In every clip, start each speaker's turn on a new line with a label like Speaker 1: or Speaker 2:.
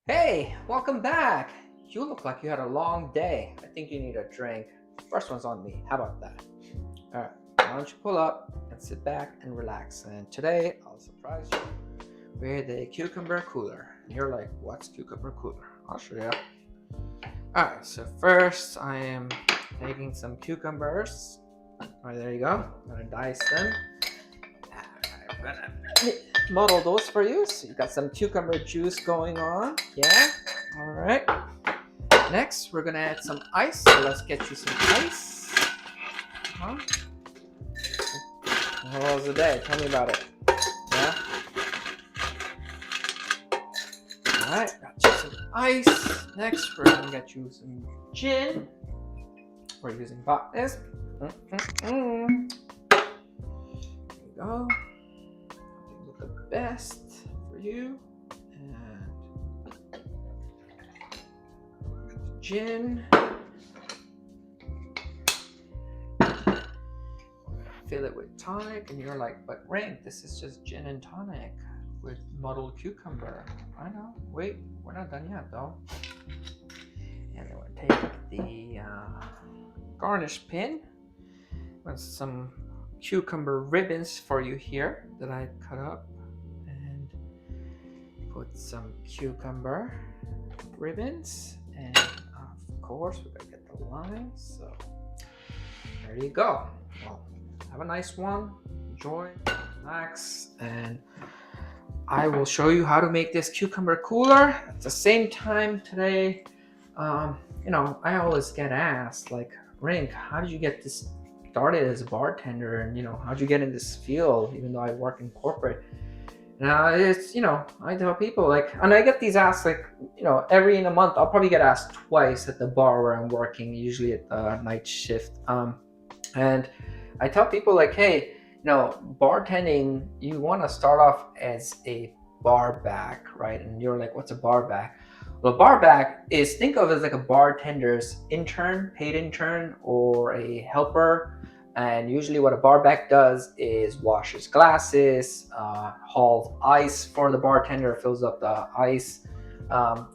Speaker 1: Hey, welcome back. You look like you had a long day. I think you need a drink. First one's on me. How about that? All right, why don't you pull up and sit back and relax? And today I'll surprise you with a cucumber cooler. And you're like, what's cucumber cooler? I'll show you. All right, so first I am taking some cucumbers. All right, there you go. I'm gonna dice them. I'm gonna muddle those for you. So you got some cucumber juice going on. Yeah. All right. Next, we're gonna add some ice. So let's get you some ice. Huh? How was the day? Tell me about it. Yeah. All right. Got you some ice. Next, we're gonna get you some gin. We're using botanist. There you go. With the best for you. And gin. Fill it with tonic, and you're like, but Rank, this is just gin and tonic with muddled cucumber. I know. Wait, we're not done yet though. And then we'll take the garnish pin with some cucumber ribbons for you here that I cut up, and put some cucumber ribbons, and of course we gotta get the limes. So there you go. Well, have a nice one, enjoy, relax, and I will show you how to make this cucumber cooler. At the same time today, I always get asked like, Rink, how did you get this started as a bartender, and how'd you get in this field even though I work in corporate? Now it's, I tell people like, and I get these asked like, every in a month. I'll probably get asked twice at the bar where I'm working, usually at the night shift. And I tell people like, hey, bartending, you want to start off as a bar back, right? And you're like, what's a bar back? Well, a bar back is, think of it as like a bartender's intern, paid intern, or a helper. And usually what a bar back does is washes glasses, hauls ice for the bartender, fills up the ice.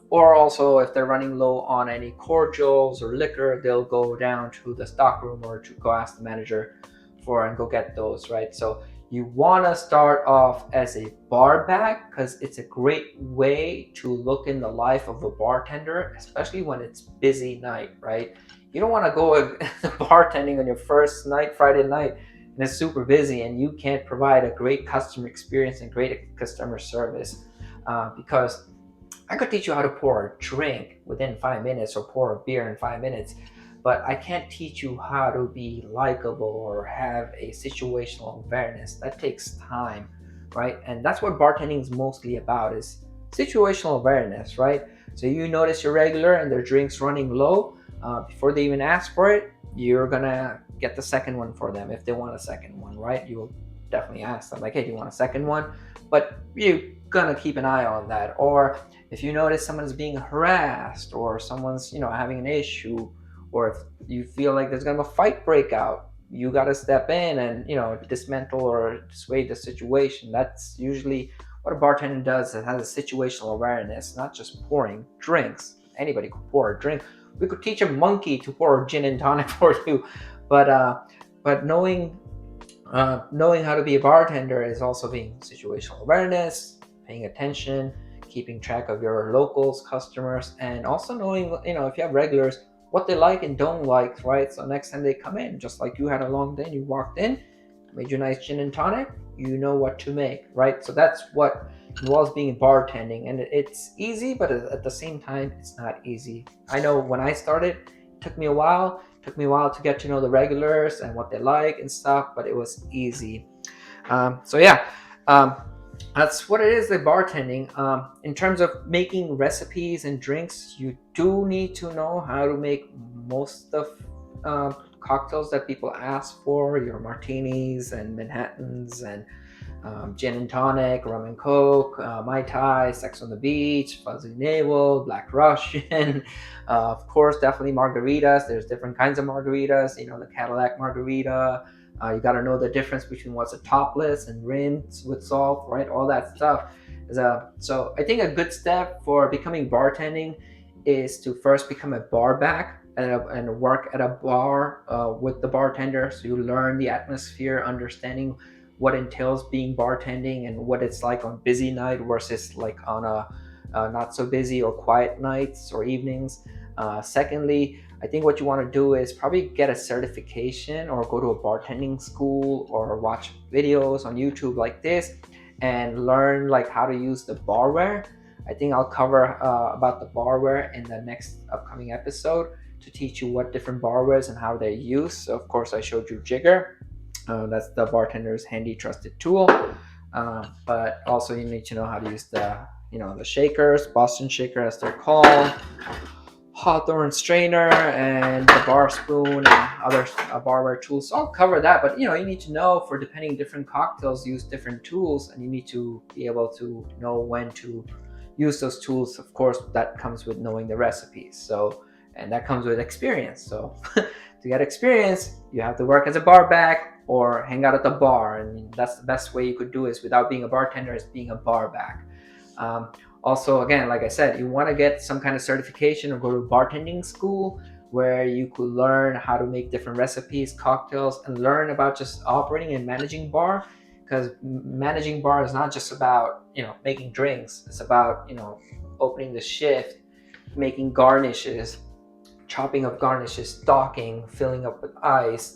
Speaker 1: Or also if they're running low on any cordials or liquor, they'll go down to the stock room or to go ask the manager for and go get those, right? So you want to start off as a bar back because it's a great way to look in the life of a bartender, especially when it's busy night, right? You don't want to go bartending on your first night, Friday night, and it's super busy and you can't provide a great customer experience and great customer service, because I could teach you how to pour a drink within 5 minutes or pour a beer in 5 minutes, but I can't teach you how to be likable or have a situational awareness. That takes time, right? And that's what bartending is mostly about, is situational awareness, right? So you notice your regular and their drinks running low, before they even ask for it, you're gonna get the second one for them if they want a second one, right? You will definitely ask them like, hey, do you want a second one? But you're gonna keep an eye on that. Or if you notice someone's being harassed, or someone's having an issue, or if you feel like there's gonna be a fight breakout, you got to step in and dismantle or dissuade the situation. That's usually what a bartender does. It has a situational awareness, not just pouring drinks. Anybody could pour a drink. We could teach a monkey to pour gin and tonic for you, but knowing how to be a bartender is also being situational awareness, paying attention, keeping track of your locals, customers, and also knowing, if you have regulars, what they like and don't like, right? So next time they come in, just like you had a long day and you walked in, made you a nice gin and tonic, you know what to make, right? So that's what involves being bartending, and it's easy, but at the same time, it's not easy. I know when I started, it took me a while to get to know the regulars and what they like and stuff, but it was easy. So yeah, that's what it is, the bartending. In terms of making recipes and drinks, you do need to know how to make most of cocktails that people ask for, your martinis and Manhattans and gin and tonic, rum and coke, Mai Tai, Sex on the Beach, Fuzzy Navel, Black Russian. Of course, definitely margaritas. There's different kinds of margaritas, the Cadillac margarita. You got to know the difference between what's a topless and rinsed with salt, right? All that stuff. So I think a good step for becoming bartending is to first become a bar back and work at a bar with the bartender. So you learn the atmosphere, understanding what entails being bartending and what it's like on busy night versus like on a not so busy or quiet nights or evenings. Secondly, I think what you want to do is probably get a certification or go to a bartending school or watch videos on YouTube like this and learn like how to use the barware. I think I'll cover about the barware in the next upcoming episode to teach you what different barwares and how they're used. So of course I showed you Jigger. That's the bartender's handy trusted tool. But also you need to know how to use the shakers, Boston shaker as they're called, Hawthorne strainer, and the bar spoon and other barware tools. So I'll cover that, but you need to know for depending different cocktails use different tools, and you need to be able to know when to use those tools. Of course, that comes with knowing the recipes. So, and that comes with experience. So to get experience, you have to work as a bar back or hang out at the bar, and that's the best way you could do is without being a bartender is being a bar back. Also, again, like I said, you want to get some kind of certification or go to bartending school where you could learn how to make different recipes, cocktails, and learn about just operating and managing bar. Because managing bar is not just about making drinks. It's about opening the shift, making garnishes, chopping up garnishes, stocking, filling up with ice,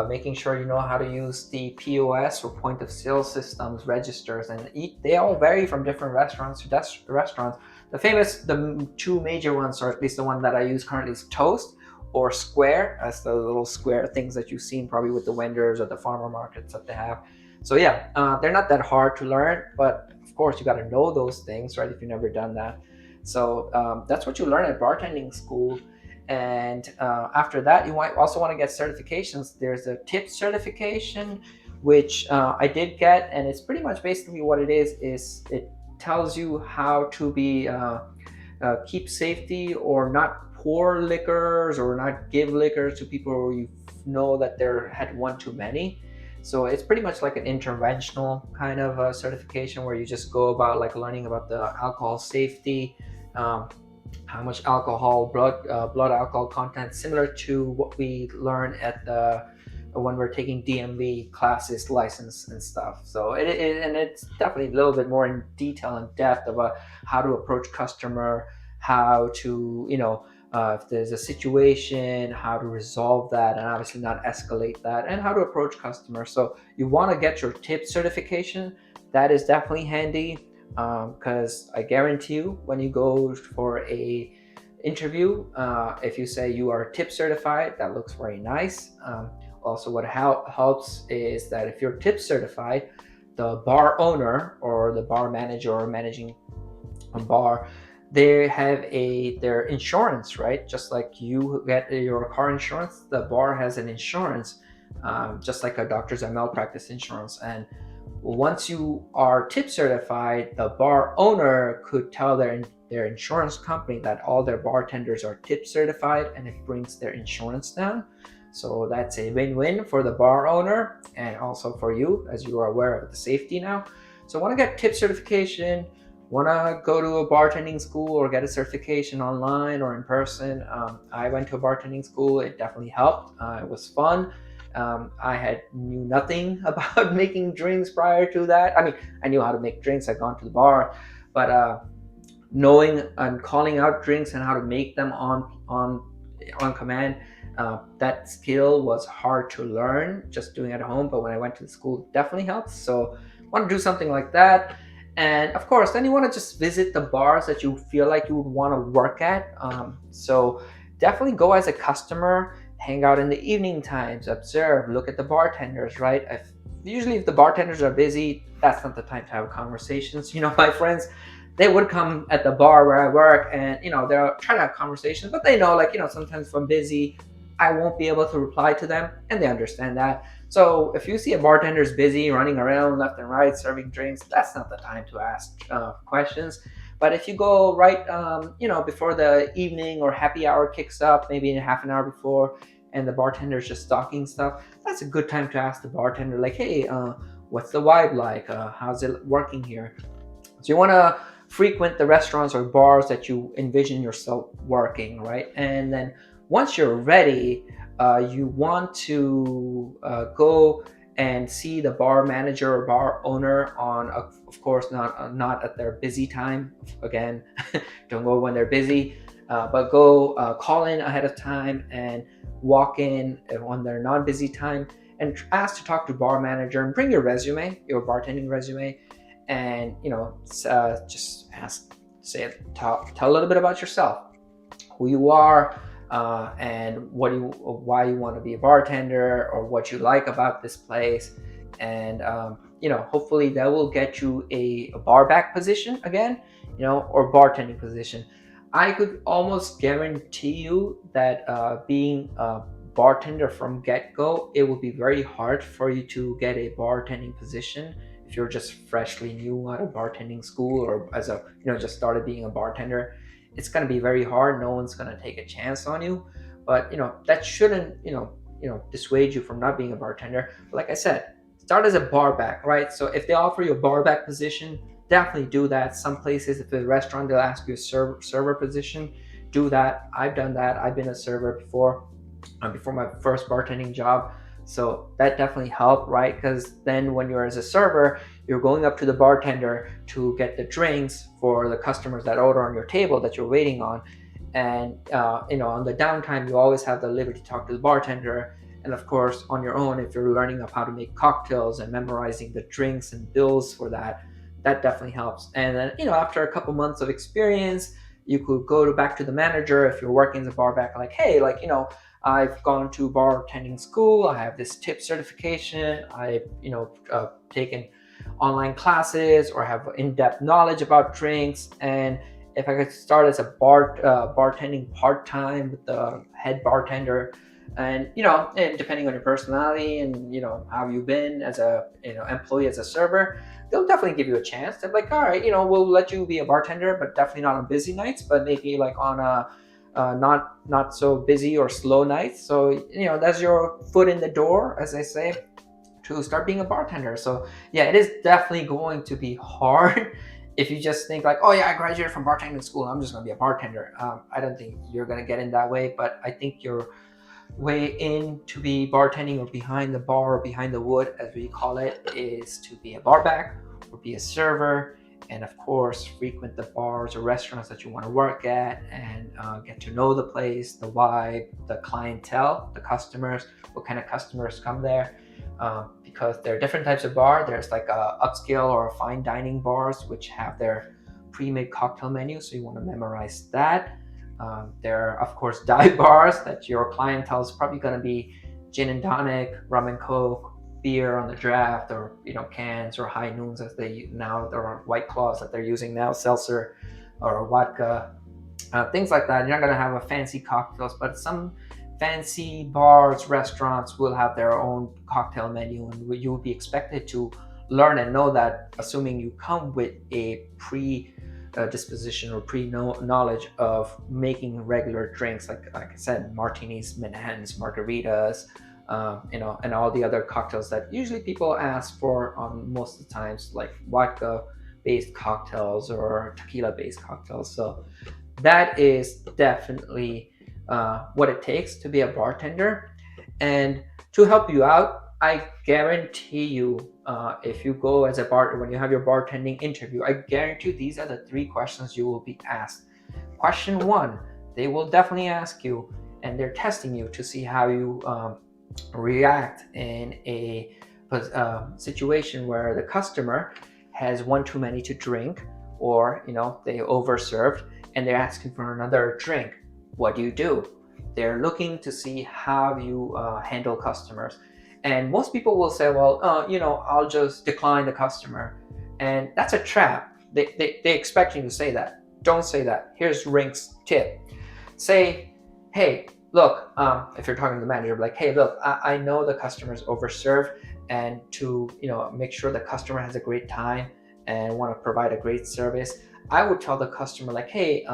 Speaker 1: making sure you know how to use the POS or point of sale systems, registers, and they all vary from different restaurants to restaurants. The two major ones, or at least the one that I use currently, is Toast or Square. That's the little square things that you've seen probably with the vendors or the farmer markets that they have. So yeah, they're not that hard to learn, but of course you got to know those things, right? If you've never done that. So that's what you learn at bartending school. And after that, you might also want to get certifications. There's a tip certification, which I did get, and it's pretty much basically what it is it tells you how to be keep safety or not pour liquors or not give liquors to people who you know that they're had one too many. So it's pretty much like an interventional kind of certification where you just go about like learning about the alcohol safety, how much alcohol, blood alcohol content, similar to what we learn at when we're taking DMV classes, license and stuff. So it's definitely a little bit more in detail and depth about how to approach customer, how to if there's a situation, how to resolve that, and obviously not escalate that, and how to approach customers. So you want to get your tip certification. That is definitely handy because I guarantee you when you go for a interview, if you say you are tip certified, that looks very nice. Also, what helps is that if you're tip certified, the bar owner or the bar manager or managing a bar, they have their insurance, right? Just like you get your car insurance, the bar has an insurance, just like a doctor's malpractice insurance. And once you are tip certified, the bar owner could tell their insurance company that all their bartenders are tip certified, and it brings their insurance down. So that's a win-win for the bar owner and also for you, as you are aware of the safety now. So want to get tip certification, want to go to a bartending school or get a certification online or in person. I went to a bartending school. It definitely helped. It was fun. I knew nothing about making drinks prior to that. I mean, I knew how to make drinks. I'd gone to the bar, but knowing and calling out drinks and how to make them on command, that skill was hard to learn just doing at home. But when I went to the school, it definitely helps. So I want to do something like that. And of course, then you want to just visit the bars that you feel like you would want to work at. So definitely go as a customer, hang out in the evening times, observe, look at the bartenders, right? Usually if the bartenders are busy, that's not the time to have conversations. My friends, they would come at the bar where I work and, they're trying to have conversations, but they know sometimes if I'm busy, I won't be able to reply to them, and they understand that. So if you see a bartender's busy running around left and right serving drinks, that's not the time to ask questions. But if you go right, before the evening or happy hour kicks up, maybe a half an hour before, and the bartender's just stocking stuff, that's a good time to ask the bartender, like, hey, what's the vibe like? How's it working here? So you want to frequent the restaurants or bars that you envision yourself working, right? And then once you're ready, you want to go and see the bar manager or bar owner on, of course, not at their busy time. Again, don't go when they're busy, but go call in ahead of time and walk in when they're not busy time, and ask to talk to bar manager and bring your resume, your bartending resume, and just ask, tell a little bit about yourself, who you are, and why you want to be a bartender, or what you like about this place, and hopefully that will get you a bar back position again, or bartending position. I could almost guarantee you that being a bartender from get-go, it would be very hard for you to get a bartending position if you're just freshly new out of bartending school, or as a just started being a bartender. It's going to be very hard. No one's going to take a chance on you, but that shouldn't dissuade you from not being a bartender. But like I said, start as a bar back, right? So if they offer you a bar back position, definitely do that. Some places, if it's a restaurant, they'll ask you a server position. Do that. I've done that. I've been a server before my first bartending job. So that definitely helped, right? Because then when you're as a server, you're going up to the bartender to get the drinks for the customers that order on your table that you're waiting on. And on the downtime, you always have the liberty to talk to the bartender. And of course, on your own, if you're learning of how to make cocktails and memorizing the drinks and bills for that, that definitely helps. And then after a couple months of experience, you could go back to the manager if you're working as a bar back, like, hey, I've gone to bartending school. I have this tip certification. I've taken online classes, or have in-depth knowledge about drinks. And if I could start as a bartending part-time with the head bartender, and and depending on your personality and how you've been as a employee, as a server, they'll definitely give you a chance. They're like, all right, we'll let you be a bartender, but definitely not on busy nights, but maybe like on a not so busy or slow nights. So that's your foot in the door, as I say, to start being a bartender. So yeah, it is definitely going to be hard if you just think like, oh yeah, I graduated from bartending school, I'm just going to be a bartender. I don't think you're going to get in that way, but I think your way in to be bartending, or behind the bar, or behind the wood as we call it, is to be a bar back or be a server, and of course frequent the bars or restaurants that you want to work at, and get to know the place, the vibe, the clientele, the customers, what kind of customers come there, because there are different types of bar. There's like a upscale or a fine dining bars which have their pre-made cocktail menu, so you want to memorize that. There are, of course, dive bars that your clientele is probably going to be gin and tonic, rum and coke, beer on the draft, or cans, or high noons as they now, there are White Claws that they're using now, seltzer or vodka, things like that. You're not going to have a fancy cocktails, but some fancy bars, restaurants will have their own cocktail menu, and you will be expected to learn and know that, assuming you come with a disposition or pre-knowledge of making regular drinks, like I said, martinis, Manhattans, margaritas, and all the other cocktails that usually people ask for on most of the times, like vodka-based cocktails or tequila-based cocktails. So that is definitely what it takes to be a bartender. And to help you out, I guarantee you, if you go as a when you have your bartending interview, I guarantee these are the 3 questions you will be asked. Question 1, they will definitely ask you, and they're testing you to see how you react in a situation where the customer has one too many to drink, or they overserved and they're asking for another drink. What do? They're looking to see how you handle customers. And most people will say, well, I'll just decline the customer. And that's a trap. They expect you to say that. Don't say that. Here's Rink's tip. Say, hey, look, if you're talking to the manager, like, hey, look, I know the customer's overserved, and to make sure the customer has a great time and want to provide a great service, I would tell the customer like, hey,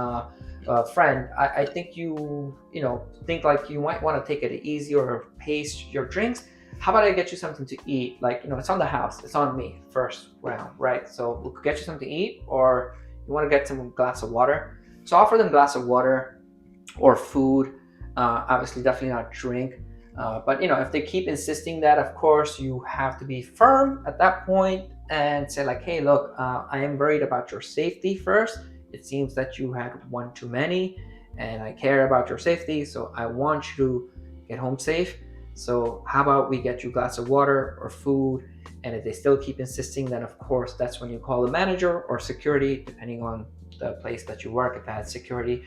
Speaker 1: friend, I think you think like you might want to take it easy or pace your drinks. how about I get you something to eat? Like, it's on the house, it's on me, first round, right? So we could get you something to eat, or you want to get some glass of water. So offer them glass of water or food. Obviously, definitely not drink. But if they keep insisting that, of course, you have to be firm at that point and say like, hey, look, I am worried about your safety first. It seems that you had one too many, and I care about your safety, so I want you to get home safe. So how about we get you a glass of water or food? And if they still keep insisting, then of course that's when you call the manager or security, depending on the place that you work, if it has security.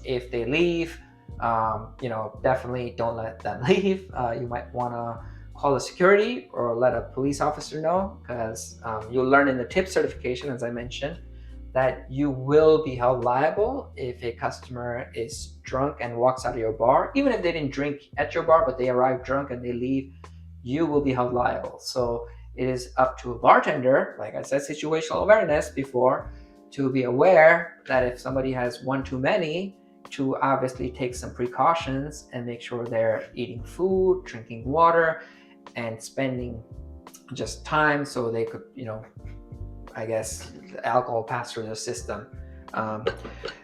Speaker 1: If they leave, definitely don't let them leave. You might want to call the security or let a police officer know, because you'll learn in the tip certification, as I mentioned, that you will be held liable if a customer is drunk and walks out of your bar. Even if they didn't drink at your bar, but they arrive drunk and they leave, you will be held liable. So it is up to a bartender, like I said, situational awareness before, to be aware that if somebody has one too many, to obviously take some precautions and make sure they're eating food, drinking water, and spending just time so they could, I guess, alcohol pass through the system.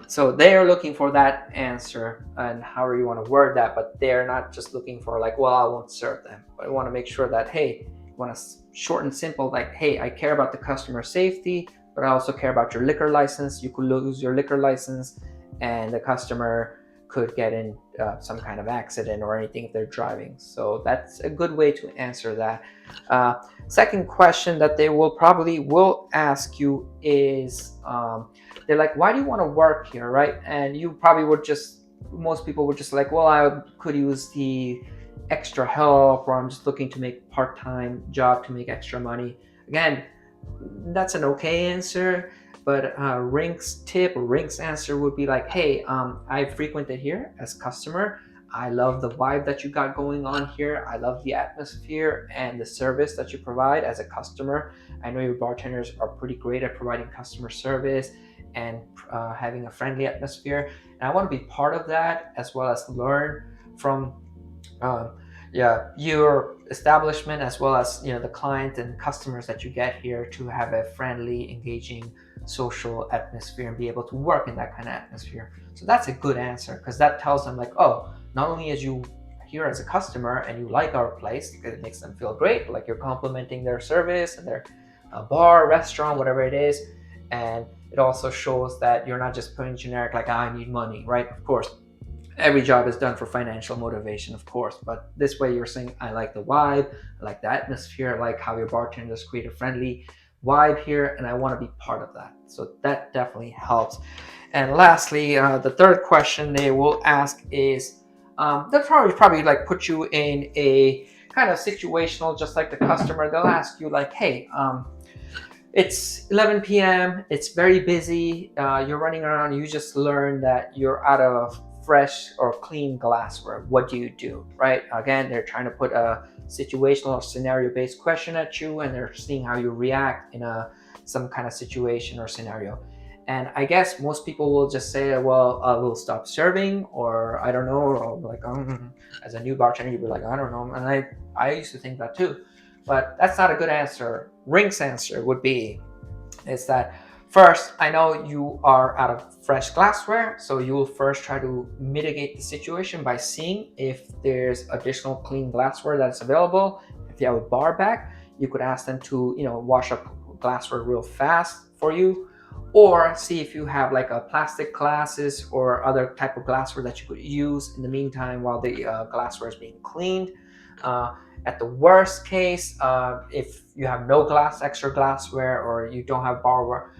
Speaker 1: So they are looking for that answer, and however you want to word that, but they're not just looking for like, well, I won't serve them. But I want to make sure that, hey, you want to short and simple, like, hey, I care about the customer safety, but I also care about your liquor license. You could lose your liquor license, and the customer could get in some kind of accident or anything if they're driving. So that's a good way to answer that. Second question that they will ask you is, they're like, why do you want to work here, right? And you probably most people would just like, well, I could use the extra help, or I'm just looking to make part-time job to make extra money. Again, that's an okay answer, but Rink's tip or Rink's answer would be like, hey, I frequented here as customer. I love the vibe that you got going on here. I love the atmosphere and the service that you provide as a customer. I know your bartenders are pretty great at providing customer service and having a friendly atmosphere. And I want to be part of that, as well as learn from your establishment, as well as the client and customers that you get here, to have a friendly, engaging, social atmosphere and be able to work in that kind of atmosphere. So that's a good answer, because that tells them like, oh, not only as you here as a customer and you like our place, it makes them feel great, like you're complimenting their service and their bar, restaurant, whatever it is. And it also shows that you're not just putting generic like, I need money, right? Of course, every job is done for financial motivation, of course, but this way you're saying, I like the vibe, I like the atmosphere, I like how your bartenders create a friendly vibe here, and I want to be part of that. So that definitely helps. And lastly, the third question they will ask is, they'll probably like put you in a kind of situational, just like the customer. They'll ask you like, hey, it's 11 p.m. It's very busy. You're running around. You just learned that you're out of fresh or clean glassware. What do you do, right? Again, they're trying to put a situational or scenario-based question at you, and they're seeing how you react in some kind of situation or scenario. And I guess most people will just say, well, we'll stop serving, or I don't know, or like, as a new bartender, you'd be like, I don't know. And I used to think that too, but that's not a good answer. Rink's answer would be, is that first, I know you are out of fresh glassware, so you will first try to mitigate the situation by seeing if there's additional clean glassware that's available. If you have a bar back, you could ask them to, wash up glassware real fast for you, or see if you have like a plastic glasses or other type of glassware that you could use in the meantime while the glassware is being cleaned. At the worst case, if you have no extra glassware, or you don't have bar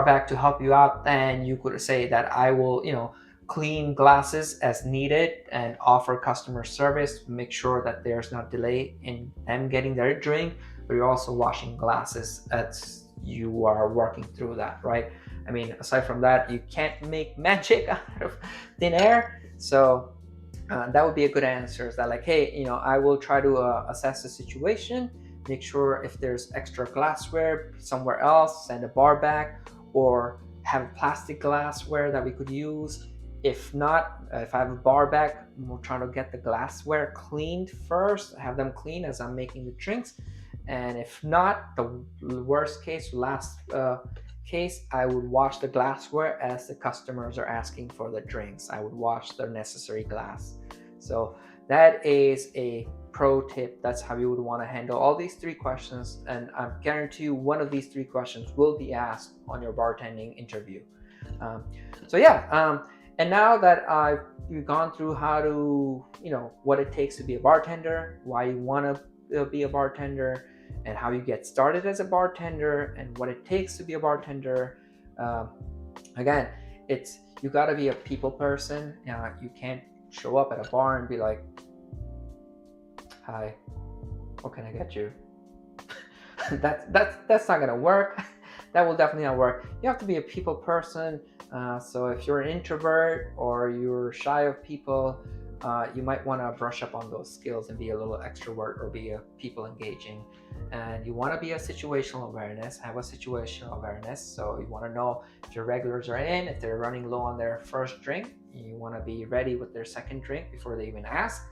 Speaker 1: back to help you out, then you could say that I will, clean glasses as needed and offer customer service, make sure that there's no delay in them getting their drink, but you're also washing glasses as you are working through that, right? I mean, aside from that, you can't make magic out of thin air. So that would be a good answer, is that like, hey, I will try to assess the situation, make sure if there's extra glassware somewhere else, send a bar back, or have plastic glassware that we could use, If not, if I have a bar back, we'll try to get the glassware cleaned first, have them clean as I'm making the drinks. And if not, the worst case, last case, I would wash the glassware as the customers are asking for the drinks. I would wash the necessary glass. So that is a pro tip. That's how you would want to handle all these three questions. And I guarantee you one of these three questions will be asked on your bartending interview. Um, so yeah, and now that you've gone through how to, what it takes to be a bartender, why you want to be a bartender, and how you get started as a bartender, and what it takes to be a bartender. Again, you got to be a people person. You can't show up at a bar and be like, "Hi, what can I get you?" that's not gonna work. That will definitely not work. You have to be a people person. So if you're an introvert or you're shy of people, you might want to brush up on those skills and be a little extrovert or be a people engaging. And you want to be a situational awareness, have a situational awareness. So you want to know if your regulars are in, if they're running low on their first drink, you want to be ready with their second drink before they even ask.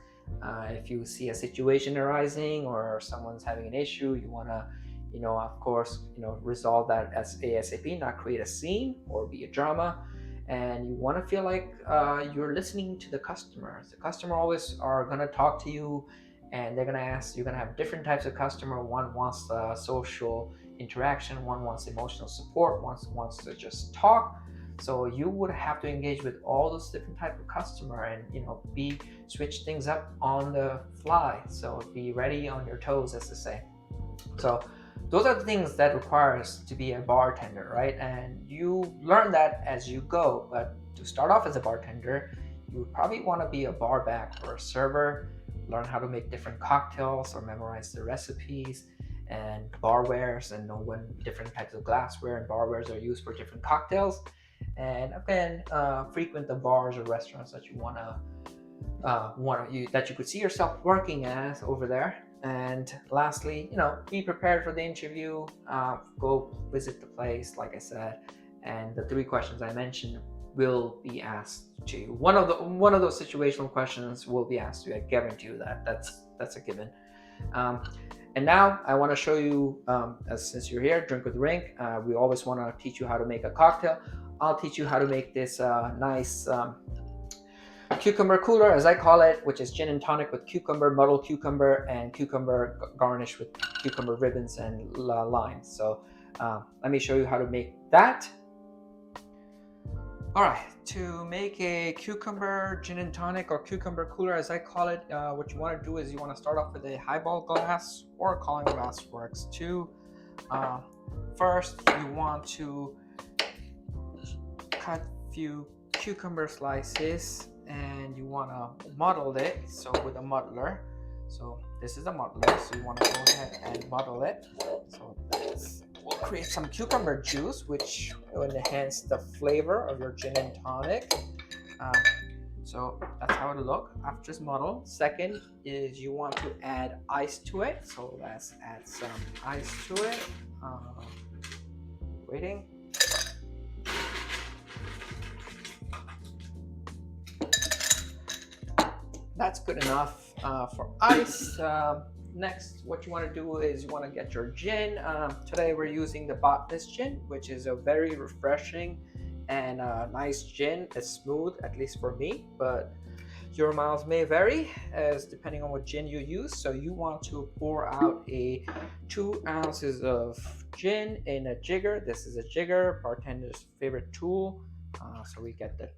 Speaker 1: If you see a situation arising or someone's having an issue, you want to, of course, resolve that as ASAP, not create a scene or be a drama. And you want to feel like you're listening to the customers. The customer always are going to talk to you, and they're going to ask. You're going to have different types of customer. One wants social interaction. One wants emotional support. One wants to just talk. So you would have to engage with all those different type of customer, and switch things up on the fly. So be ready on your toes, as to say. So those are the things that requires to be a bartender, right? And you learn that as you go. But to start off as a bartender, you would probably want to be a bar back or a server, learn how to make different cocktails or memorize the recipes and barwares, and know when different types of glassware and barwares are used for different cocktails. And again, frequent the bars or restaurants that you that you could see yourself working as over there. And lastly, be prepared for the interview. Go visit the place, like I said, and the three questions I mentioned will be asked to you. One of those situational questions will be asked to you. I guarantee you that. That's a given. And now I want to show you, since you're here, Drink with Rink, we always want to teach you how to make a cocktail. I'll teach you how to make this nice cucumber cooler, as I call it, which is gin and tonic with cucumber, muddled cucumber, and cucumber garnished with cucumber ribbons and limes. So let me show you how to make that. All right, to make a cucumber gin and tonic, or cucumber cooler as I call it, what you want to do is you want to start off with a highball glass, or a calling glass works too. First, you want to cut a few cucumber slices, and you want to muddle it, so with a muddler. So this is a muddler, so you want to go ahead and muddle it. So we'll create some cucumber juice, which will enhance the flavor of your gin and tonic. So that's how it'll look after it's muddled. Second is you want to add ice to it. So let's add some ice to it. Waiting. That's good enough for ice. Next, what you want to do is you want to get your gin. Today we're using the Botanist gin, which is a very refreshing and nice gin. It's smooth, at least for me, but your miles may vary as depending on what gin you use. So you want to pour out 2 ounces of gin in a jigger. This is a jigger, bartender's favorite tool. So we get the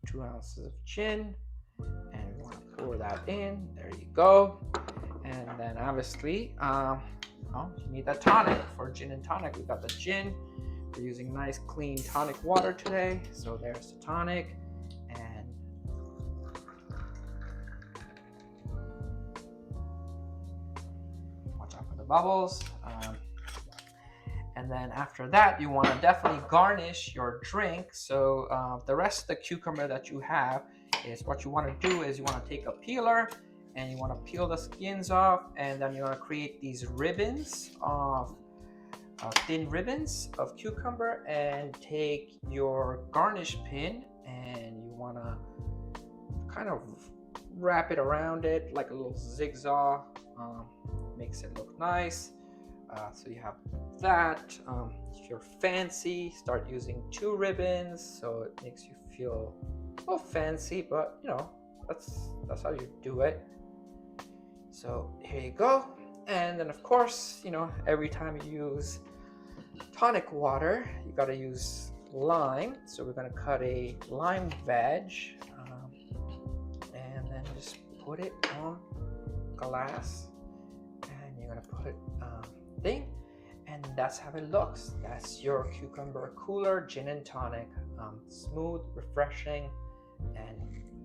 Speaker 1: 2 ounces of gin, and we want to pour that in. There you go. And then obviously, you need a tonic for gin and tonic. We got the gin. We're using nice clean tonic water today. So there's the tonic. And watch out for the bubbles. And then after that, you want to definitely garnish your drink. So the rest of the cucumber that you have is what you want to do is you want to take a peeler, and you want to peel the skins off, and then you want to create these ribbons of thin ribbons of cucumber, and take your garnish pin and you want to kind of wrap it around it like a little zigzag. Makes it look nice. So you have that. If you're fancy, start using 2 ribbons so it makes you feel a little fancy, but you know, that's how you do it. So here you go. And then of course, you know, every time you use tonic water, you got to use lime. So we're going to cut a lime veg, and then just put it on glass, and you're going to put it thing, and that's how it looks. That's your cucumber cooler gin and tonic. Smooth, refreshing, and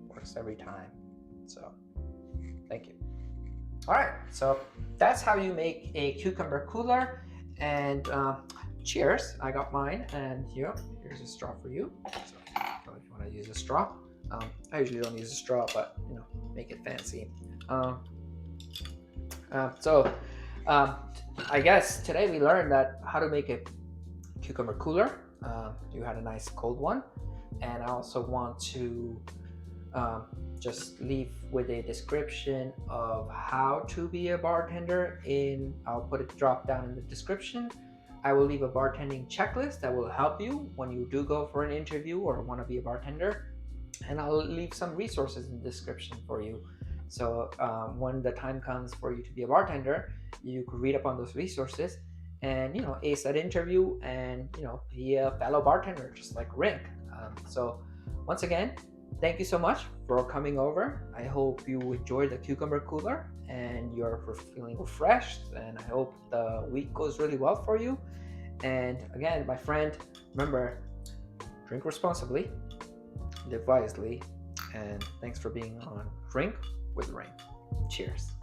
Speaker 1: works every time. So thank you. All right, so that's how you make a cucumber cooler. And cheers. I got mine, and here's a straw for you. So if you want to use a straw, I usually don't use a straw, but you know, make it fancy. I guess today we learned that how to make a cucumber cooler. You had a nice cold one, and I also want to just leave with a description of how to be a bartender. I'll put it drop down in the description. I will leave a bartending checklist that will help you when you do go for an interview or want to be a bartender, and I'll leave some resources in the description for you. So when the time comes for you to be a bartender, you could read up on those resources and, you know, ace that interview and, you know, be a fellow bartender just like Rink. So once again, thank you so much for coming over. I hope you enjoyed the cucumber cooler and you're feeling refreshed, and I hope the week goes really well for you. And again, my friend, remember, drink responsibly, live wisely, and thanks for being on Drink with Rain. Cheers.